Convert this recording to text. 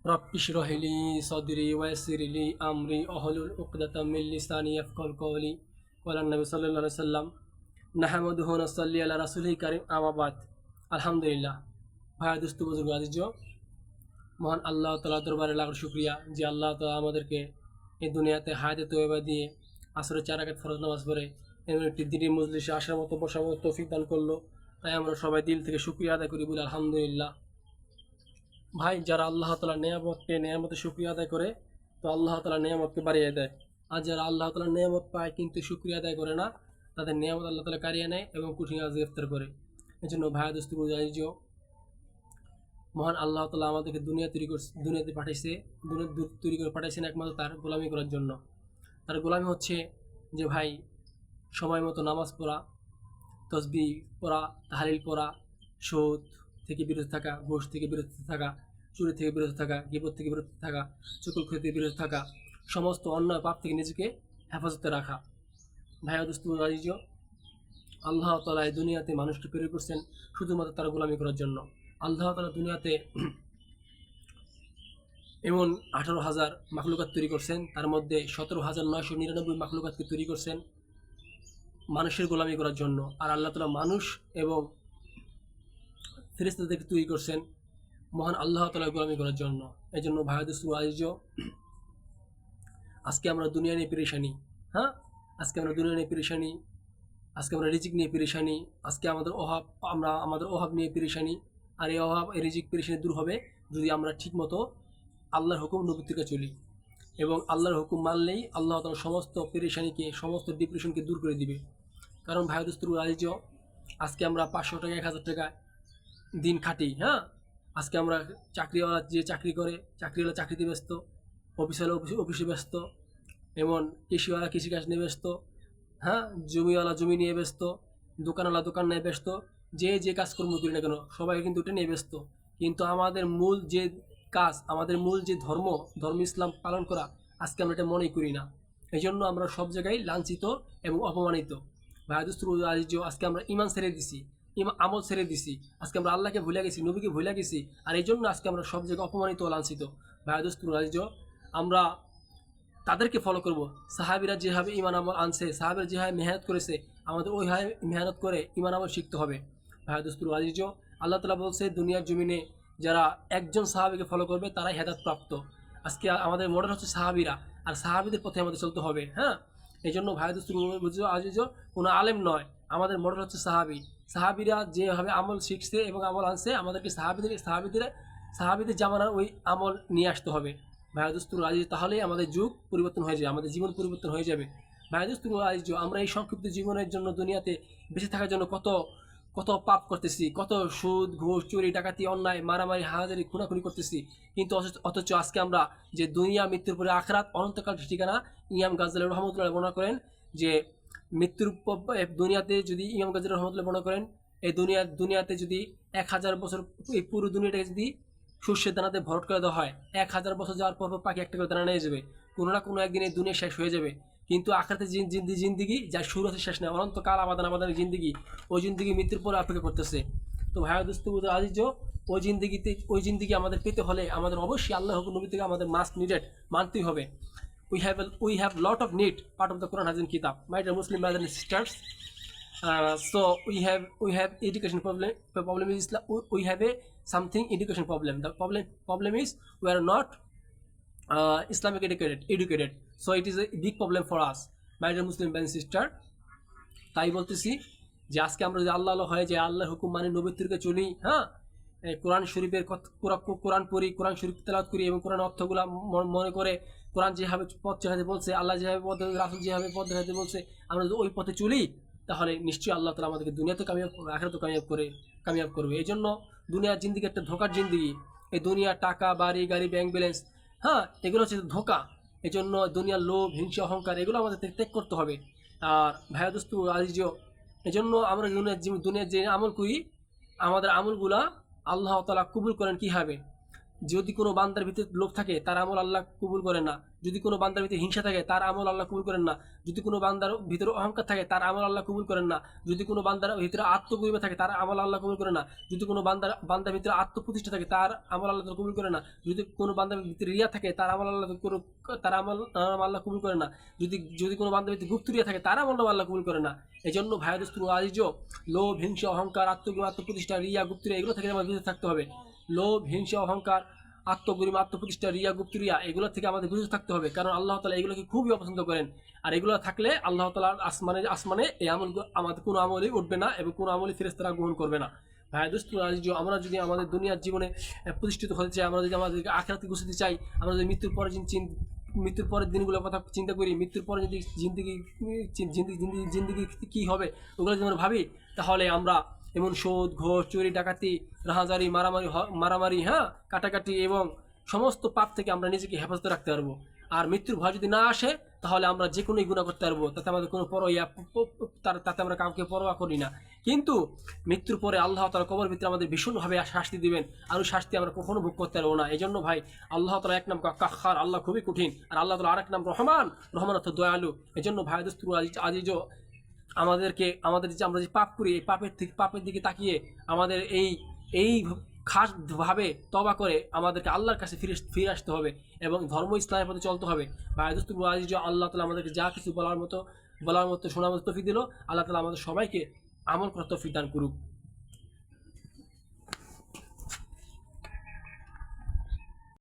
রব্বি ইশরাহ লি সাদরি ওয়া ইয়াসসির লি আমরি ওয়াহলুল উকদাতাম মিন লিসানি ইয়াফকাহু কওলি। ক্বালা নবী সাল্লাল্লাহু আলাইহি ওয়াসাল্লাম নাহমাদুহু ওয়া নুসাল্লি আলা রাসূলিল কারীম আম্মা বাদ। আলহামদুলিল্লাহ। ভাই দোস্ত বুজুর্গ আজিজ, মহান আল্লাহ তাআলার দরবারে লাখ শুকরিয়া যে আল্লাহ তাআলা আমাদেরকে এই দুনিয়াতে হায়াতে তয়্যবা দিয়ে আসরের 4 রাকাত ফরজ নামাজ পড়ে এমন একটি দিনের মজলিসে আসার মতো বসার মতো তৌফিক দান করলো। তাই আমরা সবাই দিল থেকে শুকরিয়া আদায় করি, বলি আলহামদুলিল্লাহ। ভাই, যারা আল্লাহ তাআলার নেয়ামতের শুকরিয়া আদায় করে তো আল্লাহ তাআলা নেয়ামতকে বাড়িয়ে দেয়, আর যারা আল্লাহ তাআলার নেয়ামত পায় কিন্তু শুকরিয়া আদায় করে না, তাদের নেয়ামত আল্লাহ তাআলা কারিয়ে নেয় এবং কঠিন আযাবে গ্রেফতার করে। এজন্য ভাই দোস্ত বুঝাইজ, মহান আল্লাহ তাআলা আমাদেরকে দুনিয়াতে পাঠাইছে, দুনিয়া তৈরি করে পাঠাইছেন একমাত্র তার গোলামি করার জন্য। তার গোলামি হচ্ছে যে ভাই, সময় মতো নামাজ পড়া, তসবিহ পড়া, তাহলিল পড়া, সুদ থেকে বিরত থাকা, ঘুষ থেকে বিরত থাকা, চুরি থেকে বিরত থাকা, গীবত থেকে বিরত থাকা, চুগলখড়ি থেকে বিরত থাকা, সমস্ত অন্যায় পাপ থেকে নিজেকে হেফাজতে রাখা। ভাইয়া দোস্ত আজিজ, আল্লাহ তাআলা এই দুনিয়াতে মানুষকে প্রেরণ করছেন শুধুমাত্র তার গোলামি করার জন্য। আল্লাহ তাআলা দুনিয়াতে এমন 18,000 মাখলুকাত তৈরি করছেন, তার মধ্যে 17,999 মাখলুকাতকে তৈরি করছেন মানুষের গোলামি করার জন্য। আর আল্লাহ তাআলা মানুষ এবং ফেরেশতাদেরকে তৈরি করছেন মহান আল্লাহ তাআলার গোলামি করার জন্য। এই জন্য ভাই দোস্ত আজিজ, আজকে আমরা দুনিয়া নিয়ে পেরেশানি, হ্যাঁ, আজকে আমরা দুনিয়া নিয়ে পেরেশানি, আজকে আমরা রিজিক নিয়ে পেরেশানি, আজকে আমাদের অভাব, আমরা আমাদের অভাব নিয়ে পেরেশানি। আর এই অভাব, এই রিজিক পেরেশানি দূর হবে যদি আমরা ঠিকমতো আল্লাহর হুকুম নবীর থেকে চলি, এবং আল্লাহর হুকুম মানলেই আল্লাহ তাআলা সমস্ত পেরেশানিকে, সমস্ত ডিপ্রেশনকে দূর করে দিবে। কারণ ভাই দোস্ত আজিজ, আজকে আমরা 500 টাকা 1,000 টাকা দিন খাটি, হ্যাঁ, আজকে আমরা চাকরিওয়ালা যে চাকরি করে, চাকরিওয়ালা চাকরিতে ব্যস্ত, অফিসওয়ালা অফিসে ব্যস্ত, এমন কৃষিওয়ালা কৃষিকাজ নিয়ে ব্যস্ত, হ্যাঁ, জমিওয়ালা জমি নিয়ে ব্যস্ত, দোকানওয়ালা দোকান নিয়ে ব্যস্ত, যে কাজকর্ম করি না কেন সবাই কিন্তু এটা নিয়ে ব্যস্ত। কিন্তু আমাদের মূল যে কাজ, আমাদের মূল যে ধর্ম ইসলাম পালন করা, আজকে আমরা এটা মনেই করি না। এই জন্য আমরা সব জায়গায় লাঞ্ছিত এবং অপমানিত। ভাই দোস্ত আজিজ, আজকে আমরা ইমান ছেড়ে দিছি, আমল ছেড়ে দিছি, আজকে আমরা আল্লাহকে ভুলে গেছি, নবীকে ভুলে গেছি, আর এই জন্য আজকে আমরা সব জায়গায় অপমানিত ও লাঞ্ছিত। ভাই দোস্ত আজিজ, আমরা তাদেরকে ফলো করব, সাহাবিরা যেভাবে ইমান আমল আনছে, সাহাবিরা যেভাবে মেহনত করেছে, আমাদের ওইভাবে মেহনত করে ইমান আমল শিখতে হবে। ভাই দোস্ত আজিজ, আল্লাহ তাআলা বলছে দুনিয়ার জমিনে যারা একজন সাহাবিকে ফলো করবে তারাই হেদায়েত প্রাপ্ত। আজকে আমাদের মডেল হচ্ছে সাহাবিরা, আর সাহাবিদের পথে আমাদের চলতে হবে, হ্যাঁ। এই জন্য ভাই দোস্ত আজিজ, কোনো আলেম নয়, আমাদের মডেল হচ্ছে সাহাবি। সাহাবিরা যেভাবে আমল শিখছে এবং আমল আনছে, আমাদেরকে সাহাবিদের জামানার ওই আমল নিয়ে আসতে হবে। ভাই দোস্ত আজিজ, তাহলেই আমাদের যুগ পরিবর্তন হয়ে যাবে, আমাদের জীবন পরিবর্তন হয়ে যাবে। ভাই দোস্ত আজিজ, আমরা এই সংক্ষিপ্ত জীবনের জন্য দুনিয়াতে বেঁচে থাকার জন্য কত কত পাপ করতেছি, কত সুদ ঘুষ চুরি ডাকাতি অন্যায় মারামারি হাজারি খুনাখুনি করতেছি, কিন্তু অথচ আজকে আমরা যে দুনিয়া মৃত্যুর পরে আখরাত অনন্তকাল ঠিকানা, ইমাম গাজ্জালী রহমতুল্লাহ বর্ণনা করেন যে মৃত্যুর দুনিয়াতে যদি ইমাম গাজ্জালী রহমতুল্লাহ বর্ণনা করেন এই দুনিয়াতে যদি 1,000 বছর এই পুরো দুনিয়াটাকে যদি শস্যের দানাতে ভরট করে দেওয়া হয়, 1,000 বছর যাওয়ার পর পাখি একটা করে দানা নিয়ে যাবে, কোনো না কোনো একদিন এই দুনিয়া শেষ হয়ে যাবে। কিন্তু আখরাতে জিন্দিগি যার শুরু আছে শেষ নেই, অনন্তকাল আমাদের জিন্দিগি, ওই জিন্দিগি মৃত্যুর পরে অপেক্ষা করতেছে। তো ভাইয়া দোস্ত আজিজ, ওই জিন্দিগি আমাদের পেতে হলে আমাদের অবশ্যই আল্লাহ হুকুম নবী থেকে আমাদের মাস্ট নিডেড মানতেই হবে। We have lot of need part of the Quran Hazim Kitab. My dear Muslim brothers and sisters, so we have education problem is we have a something education problem. The problem is we are not Islamic educated, so it is a big problem for us, my dear Muslim brothers and sister. তাই বলতেছি যে আজকে আমরা যদি আল্লাহ হয়, যে আল্লাহর হুকুম মানে নবীর তরিকায় চলি, হ্যাঁ, কোরআন শরীফের কোরআন পড়ি, কোরআন শরীফ তেলাওয়াত করি এবং কোরআন অর্থগুলো মনে করে কোরআন যেভাবে পথ দেখাতে বলছে, আল্লাহ যেভাবে পথ, রাসূল যেভাবে পথ দেখাতে বলছে, আমরা যদি ওই পথে চলি তাহলে নিশ্চয়ই আল্লাহ তাআলা আমাদেরকে দুনিয়াতে কামিয়াব করবে, আখিরাতেও কামিয়াব করবে। এই জন্য দুনিয়ার জিন্দিগি একটা ধোকার জিন্দিগি। এই দুনিয়া টাকা বাড়ি গাড়ি ব্যাংক ব্যালেন্স, হ্যাঁ, এগুলো হচ্ছে ধোকা। এই জন্য দুনিয়ার লোভ হিংসা অহংকার এগুলো আমাদের ত্যাগ করতে হবে। আর ভাইয়া দোস্ত আজিজ, এই জন্য আমরা দুনিয়ার যে আমল করি, আমাদের আমলগুলা আল্লাহ তাআলা কবুল করেন কীভাবে? যদি কোনো বান্দার ভিতরে লোভ থাকে তার আমল আল্লাহ কবুল করেন না। যদি কোনো বান্দার ভিতরে হিংসা থাকে তার আমল আল্লাহ কবুল করেন না। যদি কোনো বান্দার ভিতরে অহংকার থাকে তার আমল আল্লাহ কবুল করেন না। যদি কোনো বান্দার ভিতরে আত্মগরিমা থাকে তার আমল আল্লাহ কবুল করেন না। যদি কোনো বান্দার ভিতরে আত্মপ্রতিষ্ঠা থাকে তার আমল আল্লাহ কবুল করে না। যদি কোনো বান্দার ভিতরে রিয়া থাকে তার আমল আল্লাহ কবুল করে না। যদি কোনো বান্দার ভিতরে গুপ্ত রিয়া থাকে তার আমল আল্লাহ কবুল করে না। এই জন্য ভাই দোস্ত আজিজ, লোভ, হিংসা, অহংকার, আত্মগরিমা, আত্মপ্রতিষ্ঠা, রিয়া, গুপ্ত রিয়া এগুলো থেকে আমাদের বিরত থাকতে হবে। লোভ, হিংসা, অহংকার, আত্মগরিমা, আত্মপ্রতিষ্ঠা, রিয়া, গুপ্ত রিয়া এগুলো থেকে আমাদের বিরত থাকতে হবে, কারণ আল্লাহ তাআলা এগুলোকে খুবই অপছন্দ করেন। আর এগুলো থাকলে আল্লাহ তাআলার আসমানে এই আমল আমাদের কোনো আমলই উঠবে না এবং কোনো আমলই ফেরেশতারা গ্রহণ করবে না। ভাই দোস্ত আজিজ, আমরা যদি আমাদের দুনিয়ার জীবনে প্রতিষ্ঠিত হতে চাই, আমরা যদি আমাদেরকে আখিরাতে গুছাতে চাই, আমরা যদি মৃত্যুর পরের দিনগুলোর কথা চিন্তা করি, মৃত্যুর পরে যদি জিন্দিগি কী হবে ওগুলো যদি আমরা ভাবি, তাহলে আমরা এমন সুদ, ঘোষ, চুরি, ডাকাতি, রাহাজারি, মারামারি, হ্যাঁ, কাটাকাটি এবং সমস্ত পাপ থেকে আমরা নিজেকে হেফাজতে রাখতে পারবো। আর মৃত্যুর ভয় যদি না আসে তাহলে আমরা যে কোনোই গুনাহ করতে পারবো, তাতে আমাদের কোনো তাতে আমরা কাউকে পরোয়া করি না। কিন্তু মৃত্যুর পরে আল্লাহ তাআলা কবর ভিতরে আমাদের ভীষণভাবে শাস্তি দিবেন, আর ওই শাস্তি আমরা কখনো ভোগ করতে পারবো না। এই জন্য ভাই, আল্লাহ তাআলা এক নাম কাহ্হার, আল্লাহ খুবই কঠিন, আর আল্লাহ তাআলা আরেক নাম রহমান, রহমান অর্থ দয়ালু। এই জন্য ভাই দোস্ত আজিজ, আমাদের যে আমরা যে পাপ করি, এই পাপের দিকে তাকিয়ে আমাদের এই খাস ভাবে তওবা করে আমাদেরকে আল্লাহর কাছে ফিরে আসতে হবে এবং ধর্ম ইসলামের পথে চলতে হবে। ভাই দোস্ত আজিজ, আল্লাহ তাআলা আমাদেরকে যা কিছু বলার মতো শোনার মতো তৌফিক দিল, আল্লাহ তাআলা আমাদের সবাইকে আমল করার তৌফিক দান করুক।